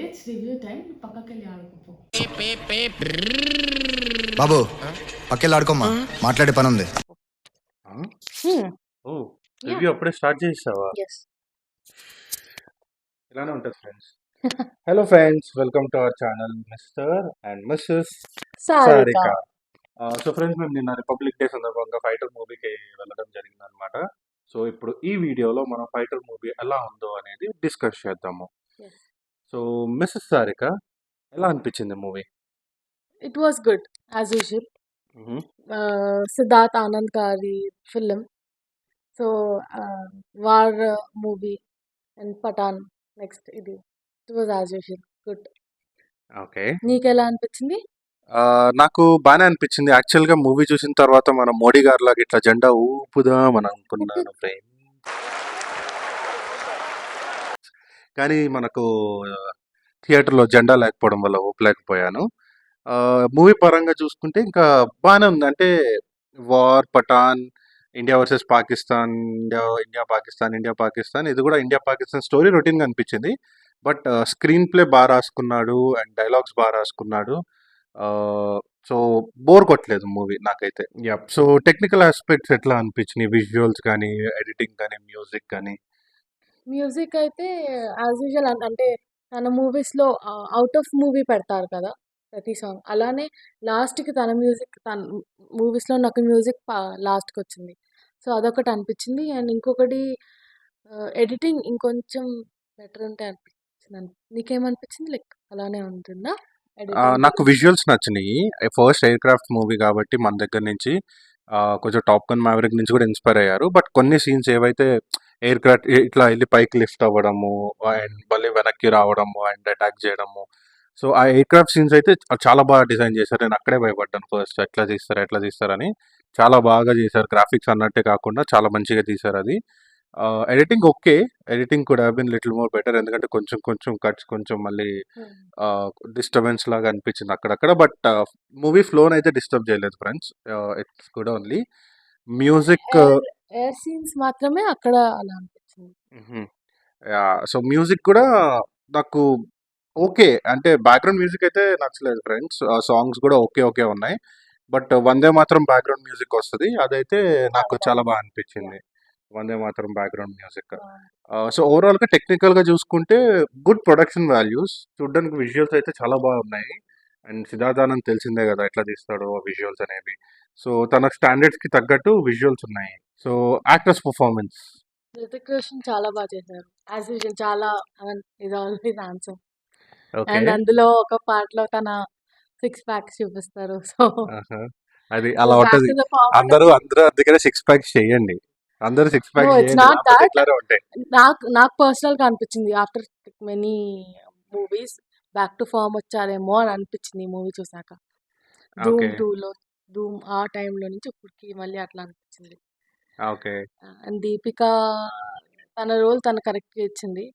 It's review time. పక్కకెళ్ళి ఆడుకోపో. బాబు పక్కెళ్ళి ఆడుకోమ్మా, మాట్లాడే పని ఉంది. ఓ రివ్యూ అప్పుడే స్టార్ట్ చేసావా? ఎస్ ఇలానే ఉంటుంది friends. Hello friends, welcome to our channel Mr and Mrs Sarika Sarika. So friends, మేము నిన్న రిపబ్లిక్ డే సందర్భంగా ఫైటర్ మూవీకి వెళ్ళడం జరిగింది అనమాట. సో ఇప్పుడు ఈ వీడియోలో మనం ఫైటర్ మూవీ ఎలా ఉందో అనేది డిస్కస్ చేద్దాము. సో మిస్సెస్ సారిక, ఎలా అనిపించింది movie? It was good as usual. Siddharth Anand గారి film. So war movie and Pathaan next ఇది. It was as usual good. Okay, నీకెలా అనిపించింది? నాకు బాగానే అనిపించింది. యాక్చువల్గా మూవీ చూసిన తర్వాత మనం మోడీ గారి లాగా ఇట్లా జెండా ఊపుదామని అనుకున్నాను ఫ్రెండ్, కానీ మనకు థియేటర్లో జెండా లేకపోవడం వల్ల ఊపలేకపోయాను. మూవీ పరంగా చూసుకుంటే ఇంకా బాగానే ఉంది. అంటే War, Pathaan, India versus Pakistan, India Pakistan, ఇది కూడా ఇండియా పాకిస్తాన్ స్టోరీ రొటీన్గా అనిపించింది. బట్ స్క్రీన్ ప్లే బాగా రాసుకున్నాడు అండ్ డైలాగ్స్ బాగా రాసుకున్నాడు. సో బోర్ కొట్టలేదు మూవీ నాకైతే. సో టెక్నికల్ ఆస్పెక్ట్స్ ఎట్లా అనిపించినాయి? విజువల్స్ కానీ, ఎడిటింగ్ కానీ, మ్యూజిక్ కానీ? మ్యూజిక్ అయితే యాజ్ యూజువల్. అంటే తన మూవీస్లో అవుట్ ఆఫ్ మూవీ పెడతారు కదా ప్రతి సాంగ్, అలానే లాస్ట్కి తన మ్యూజిక్, తన మూవీస్లో నాకు మ్యూజిక్ లాస్ట్కి వచ్చింది. సో అదొకటి అనిపించింది. అండ్ ఇంకొకటి ఎడిటింగ్ ఇంకొంచెం బెటర్ ఉంటే అనిపించింది. నీకేమనిపించింది? లైక్ అలానే ఉంటుందా ఎడిటింగ్? నాకు విజువల్స్ నచ్చినాయి. ఫస్ట్ ఎయిర్ క్రాఫ్ట్ మూవీ కాబట్టి మన దగ్గర నుంచి కొంచెం టాప్ గన్ మ్యావరిక్ నుంచి కూడా ఇన్స్పైర్ అయ్యారు. బట్ కొన్ని సీన్స్ ఏవైతే ఎయిర్ క్రాఫ్ట్ ఇట్లా వెళ్ళి పైకి లిఫ్ట్ అవ్వడము అండ్ మళ్ళీ వెనక్కి రావడము అండ్ అటాక్ చేయడము, సో ఆ ఎయిర్ క్రాఫ్ట్ సీన్స్ అయితే చాలా బాగా డిజైన్ చేశారు. నేను అక్కడే భయపడ్డాను ఫస్ట్, ఎట్లా తీస్తారని. చాలా బాగా చేశారు. గ్రాఫిక్స్ అన్నట్టే కాకుండా చాలా మంచిగా తీశారు అది. ఎడిటింగ్ ఓకే, ఎడిటింగ్ కూడా బిన్ లిటిల్ మోర్ బెటర్, ఎందుకంటే కొంచెం కొంచెం కట్స్, కొంచెం మళ్ళీ డిస్టర్బెన్స్ లాగా అనిపించింది అక్కడక్కడ. బట్ మూవీ ఫ్లోన్ అయితే డిస్టర్బ్ చేయలేదు friends. It's good only. Music, air scenes మాత్రమే అక్కడ అలా అనిపించింది. సో మ్యూజిక్ కూడా నాకు ఓకే. అంటే బ్యాక్గ్రౌండ్ మ్యూజిక్ అయితే నచ్చలేదు ఫ్రెండ్స్. సాంగ్స్ కూడా ఓకే ఉన్నాయి. బట్ వందే మాత్రం బ్యాక్గ్రౌండ్ మ్యూజిక్ వస్తుంది, అదైతే నాకు చాలా బాగా అనిపించింది. వందే మాత్రం బ్యాక్గ్రౌండ్ మ్యూజిక్. సో ఓవరాల్గా టెక్నికల్గా చూసుకుంటే గుడ్ ప్రొడక్షన్ వాల్యూస్. చూడడానికి విజువల్స్ అయితే చాలా బాగున్నాయి. అండ్ సిద్ధార్థ్ ఆనంద్ తెలిసిందే కదా ఎట్లా తీస్తాడో విజువల్స్ అనేవి. సో తన స్టాండర్డ్స్కి తగ్గట్టు విజువల్స్ ఉన్నాయి. So actors performance, Hrithik Roshan చాలా బాగా చేశారు యాజ్ యూజువల్. చాలా ఇది ఆల్వేస్ ఆన్సర్. ఓకే. అండ్ అందులో ఒక పాటలో తన 6 ప్యాక్స్ చూపిస్తారు. సో అది అలా ఉంటది. అందరూ అందుకనే 6 ప్యాక్స్ చేయండి. అందరూ 6 ప్యాక్స్ ఇట్స్ చేయండి, నాట్ లేకపోతే దాట్. ఇట్లానే ఉంటాయి. నాకు పర్సనల్ గా అనిపించింది after many movies back to form వచ్చారేమో అని అనిపించింది ఈ మూవీ చూసాక. ధూమ్ ఓకే. 2లో, ధూమ్ ఆ టైంలో నుంచి ఇప్పటికి మళ్ళీ అట్లా అనిపించింది. ఓకే. అండ్ దీపిక తన రోల్ తను కరెక్ట్గా ఇచ్చింది.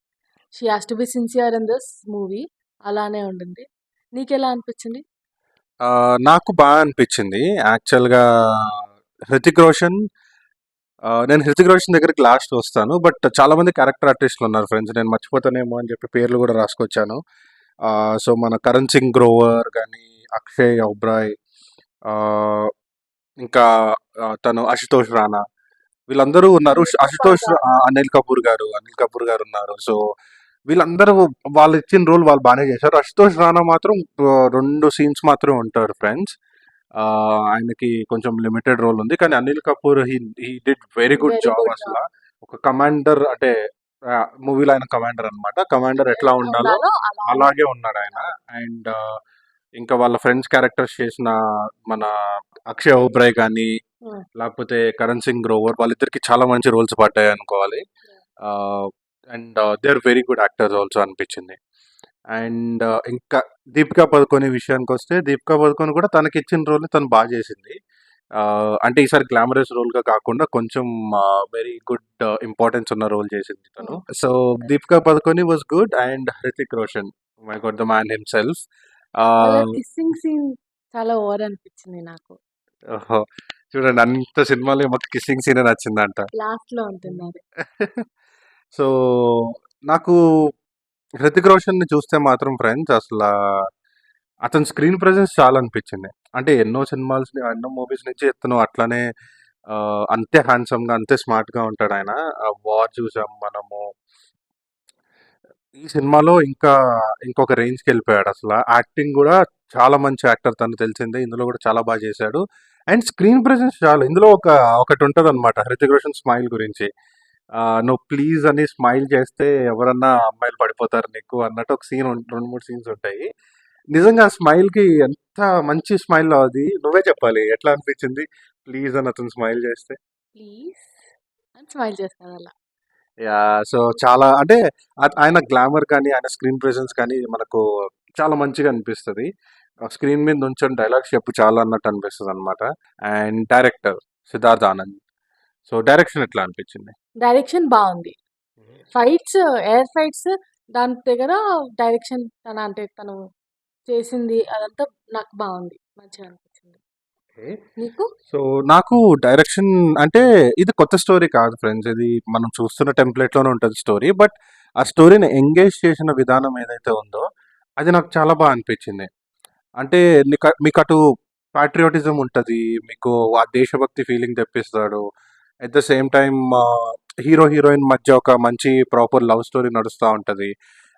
She has to be sincere in this movie. అలానే ఉండింది. నీకెలా అనిపించింది? నాకు బాగా అనిపించింది యాక్చువల్గా. హృతిక్ రోషన్, నేను హృతిక్ రోషన్ దగ్గరికి లాస్ట్ వస్తాను. బట్ చాలా మంది క్యారెక్టర్ ఆర్టిస్టులు ఉన్నారు ఫ్రెండ్స్, నేను మర్చిపోతానేమో అని చెప్పి పేర్లు కూడా రాసుకొచ్చాను. సో మన కరణ్ సింగ్ గ్రోవర్ కానీ, అక్షయ్ ఒబ్రాయ్, ఇంకా తను అశుతోష్ రాణా, వీళ్ళందరూ ఉన్నారు. అశుతోష్, అనిల్ కపూర్ గారు ఉన్నారు. సో వీళ్ళందరూ వాళ్ళు ఇచ్చిన రోల్ వాళ్ళు బాగానే చేశారు. అశుతోష్ రాణా మాత్రం 2 సీన్స్ మాత్రమే ఉంటారు ఫ్రెండ్స్. ఆయనకి కొంచెం లిమిటెడ్ రోల్ ఉంది. కానీ Anil Kapoor he did very good very job. Good అసలు ఒక కమాండర్, అంటే మూవీలో ఆయన కమాండర్ అనమాట. కమాండర్ ఎట్లా ఉండాలో ఉన్నారో అలా అలాగే ఉన్నాడు ఆయన. అండ్ ఇంకా వాళ్ళ ఫ్రెండ్స్ క్యారెక్టర్స్ చేసిన మన అక్షయ్ ఓబ్రాయ్ కానీ, లేకపోతే కరణ్ సింగ్ గ్రోవర్, వాళ్ళిద్దరికి చాలా మంచి రోల్స్ పడ్డాయి అనుకోవాలి. And they are very good actors also అనిపించింది. అండ్ ఇంకా దీపికా పదుకొనే విషయానికి వస్తే, దీపికా పదుకొనే కూడా తనకి ఇచ్చిన రోల్ని తను బాగా చేసింది. అంటే ఈసారి గ్లామరస్ రోల్గా కాకుండా కొంచెం వెరీ గుడ్ ఇంపార్టెన్స్ ఉన్న రోల్ చేసింది తను. So Deepika Padukone was good. And Hrithik Roshan, my god, the man himself. Kissing scene చాలా ఓవర్ అనిపించింది నాకు. చూడండి, అంత సినిమాలో మాకు కిస్సింగ్ సీన్ నచ్చిందంట. లాస్ట్ లో ఉంటుంది అది. సో నాకు హృతిక్ రోషన్‌ని చూస్తే మాత్రం ఫ్రెండ్స్ అసలా అతని స్క్రీన్ ప్రెజెన్స్ చాలా అనిపించింది. అంటే ఎన్నో మూవీస్ నుంచి ఇతను అట్లనే అంతే హ్యాండ్సమ్‌గా, అంతే స్మార్ట్‌గా ఉంటాడాయన. 'వార్' చూసాం మనము. ఈ సినిమాలో ఇంకొక రేంజ్‌కెళ్ళిపోయాడసల. యాక్టింగ్ గూడా చాలా మంచి యాక్టర్ తను తెలిసిందే. ఇందులో గూడా చాలా బా చేశాడు. అండ్ స్క్రీన్ ప్రెజెన్స్ చాలా. ఇందులో ఒకటుంటదనమాట 'హృతిక్ రోషన్' స్మైల్ గురించి. నువ్వు ప్లీజ్ అని స్మైల్ చేస్తే ఎవరన్నా అమ్మాయిలు పడిపోతారు నీకు అన్నట్టు ఒక సీన్ 2, 3 సీన్స్ ఉంటాయి. నిజంగా ఆ స్మైల్‌కి ఎంత మంచి స్మైల్ అది. నువ్వే చెప్పాలి. ఎట్లా అనిపించింది? ప్లీజ్ అని అతను స్మైల్ చేస్తే? ప్లీజ్ అని స్మైల్ చేస్తాడు అలా. సో, చాలా అంటే ఆయన గ్లామర్ కానీ, ఆయన స్క్రీన్ ప్రెజెన్స్ కానీ మనకు చాలా మంచిగా అనిపిస్తది. స్క్రీన్ మీద నుంచొని డైలాగ్స్ చెప్పు చాలు అన్నట్టు అనిపిస్తదనమాట. And director Siddharth Anand. So, direction ఎట్లా అనిపించింది? డైరెక్షన్ బాగుంది. ఫైట్స్, ఎయిర్ ఫైట్స్ దాని దగ్గర డైరెక్షన్ తను చేసింది అదంతా నాకు బాగుంది. మంచిగా అనిపించింది. ఓకే. నీకు? సో, నాకు డైరెక్షన్ అంటే ఇది కొత్త స్టోరీ కాదు ఫ్రెండ్స్. ఇది మనం చూస్తున్న టెంప్లేట్‌లోనే ఉంటది స్టోరీ. బట్ ఆ స్టోరీని ఎంగేజ్ చేసిన విధానం ఏదైతే ఉందో, అది నాకు చాలా బా అనిపించింది. అంటే మీకటు పాట్రియాటిజం ఉంటది. మీకు ఆ దేశభక్తి ఫీలింగ్ తెప్పిస్తాడు. At the same time hero, heroine మధ్య ఒక మంచి ప్రాపర్ లవ్ స్టోరీ నడుస్తా ఉంటది.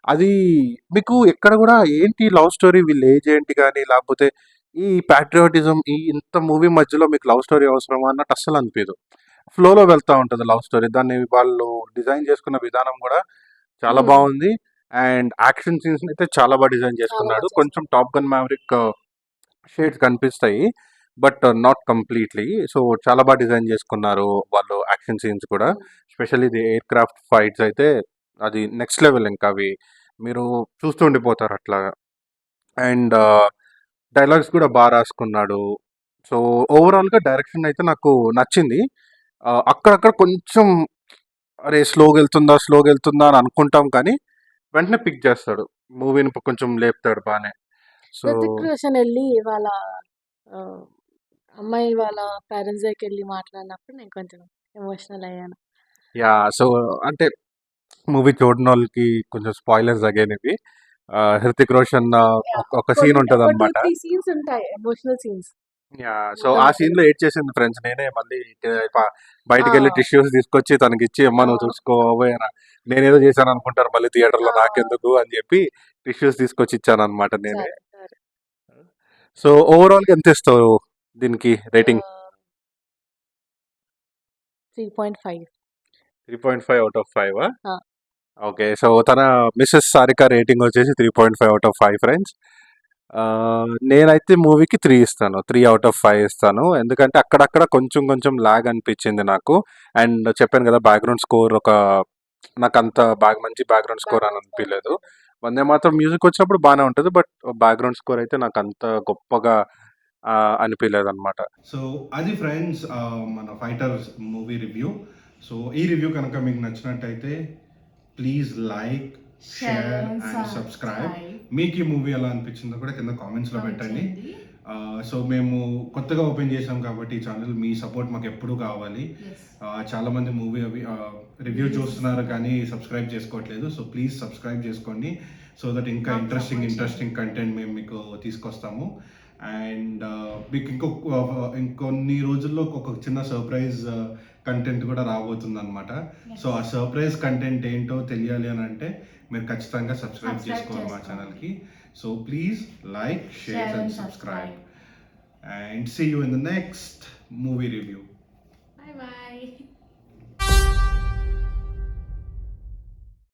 అది మీకు ఎక్కడ గూడా ఏంటి లవ్ స్టోరీ వీళ్ళ ఏజ్ ఏంటి గాని, లేకపోతే ఈ పాట్రియాటిజం ఇంత మూవీ మధ్యలో మీకు లవ్ స్టోరీ అవసరమా అన్నట్టు అస్సలు అనిపియదు. ఫ్లోలో వెళ్తా ఉంటది లవ్ స్టోరీ. దాన్ని వాళ్ళు డిజైన్ చేసుకున్న విధానం గూడా చాలా హ్మ్. బావుంది. అండ్ యాక్షన్ సీన్స్‌ని అయితే చాలా బా డిజైన్ చాలా చేసుకున్నాడు. బాగా కొంచెం 'టాప్ గన్ మ్యావరిక్' షేడ్స్ కనిపిస్తాయి. But not completely. సో, చాలా బా డిజైన్ చేసుకున్నారు వాళ్ళు యాక్షన్ సీన్స్ కూడా. హ్మ్. స్పెషల్లీ ఇది ఎయిర్ క్రాఫ్ట్ ఫైట్స్ అయితే అది నెక్స్ట్ లెవెల్ ఇంకా అవి. మీరు చూస్తూ ఉండిపోతారు అట్లాగా. అండ్ డైలాగ్స్ కూడా బా రాసుకున్నాడు. సో, ఓవరాల్‌గా డైరెక్షన్ అయితే నాకు నచ్చింది. అక్కడక్కడ కొంచెం అరే! స్లోగెళ్తుందా అని అనుకుంటాం కానీ, వెంటనే పిక్ చేస్తాడు. మూవీని కొంచెం లేపుతాడు బానే. సో, హృతిక్ రోషన్ ఎళ్లి వాళ్ళ ఆహ్, అమ్మాయి వాళ్ళ పేరెంట్స్ దగ్గరికెళ్లి మాట్లాడినప్పుడు నేను కొంచెం ఎమోషనల్ అయ్యాను. సో, అంటే మూవీ చూడనోళ్ళకి కొంచెం స్పాయిలర్స్ అగైన్ ఇవి. 'హృతిక్ రోషన్' యాహ్! ఒక సీన్ ఒక 2, ఉంటదనమాట. 3 సీన్స్ ఉంటాయి. Emotional scenes. సో, మొత్తం ఆ అసలు సీన్‌లో ఏడ్చేసింది ఫ్రెండ్స్. నేనే మళ్ళీ ప ఆ! బయటికెళ్ళి టిష్యూస్ తీసుకొచ్చి తనకిచ్చి, "అమ్మ ఆ! నువ్వు చూసుకోవే" నేనేదో చేశాను అనుకుంటారు మళ్ళీ థియేటర్‌లో ఆ! నాకెందుకు అని చెప్పి టిష్యూస్ తీసుకొచ్చి ఇచ్చాననమాట నేనే. సరే. సరే. సో, ఓవరాల్‌గా ఎంతిస్తావు దీనికి రేటింగ్? ఆహ్, 3.5. 3.5 ఔట్ ఆఫ్ 5ఆ? ఆ! ఓకే. సో, తన మిసెస్ సారిక రేటింగ్ వచ్చేసి 3.5 ఔట్ ఆఫ్ 5 ఫ్రెండ్స్. నేనైతే మూవీకి 3 ఇస్తాను. 3 ఔట్ ఆఫ్ 5 ఇస్తాను. ఎందుకంటే అక్కడక్కడ కొంచెం కొంచెం లాగ్ అనిపించింది నాకు. అండ్ చెప్పాను కదా బ్యాక్‌గ్రౌండ్ స్కోర్ నాకంత మంచి బ్యాక్‌గ్రౌండ్ స్కోర్ అని బ్యాక్‌గ్రౌండ్ స్కోర్ అనిపియలేదు. ఉంది. వందే మాతరం మ్యూజిక్ వచ్చినప్పుడు బానే ఉంటది. బట్ బ్యాక్‌గ్రౌండ్ స్కోర్ అయితే నాకంత గొప్పగా అనిపియలేదనమాట. సో అది ఫ్రెండ్స్ మన ఫైటర్స్ మూవీ రివ్యూ. సో ఈ రివ్యూ కనుక మీకు నచ్చినట్టయితే please like, share share and and subscribe. Subscribe. మీకు ఈ మూవీ ఎలా అనిపించిందో కూడా కింద కామెంట్స్లో కామెంట్ పెట్టండి. చేయండి. సో మేము కొత్తగా ఓపెన్ చేసాం కాబట్టి ఈ ఛానల్ మీ సపోర్ట్ మాకు ఎప్పుడూ కావాలి. Yes. చాలామంది మూవీ రివ్యూ Reviews చూస్తున్నారు చూస్తున్నారు. కానీ సబ్స్క్రైబ్ చేసుకోవట్లేదు. సో ప్లీజ్ సబ్స్క్రైబ్ చేసుకోండి. సో దట్ ఇంకా మాకు support ఇంట్రెస్టింగ్ చేయండి. కంటెంట్ మేము మీకు తీసుకొస్తాము. అండ్ మీకు ఇంకొన్ని రోజుల్లో ఒక చిన్న సర్ప్రైజ్ కంటెంట్ కూడా రాబోతుంది అనమాట. Yes. సో ఆ సర్ప్రైజ్ కంటెంట్ ఏంటో తెలియాలి అని అంటే మీరు ఖచ్చితంగా సబ్స్క్రైబ్ Subscribe చేసుకోవాలి మా చేసుకోండి. ఛానల్కి. So please like, share Share and and subscribe. subscribe. And see you in the next movie review. Bye bye.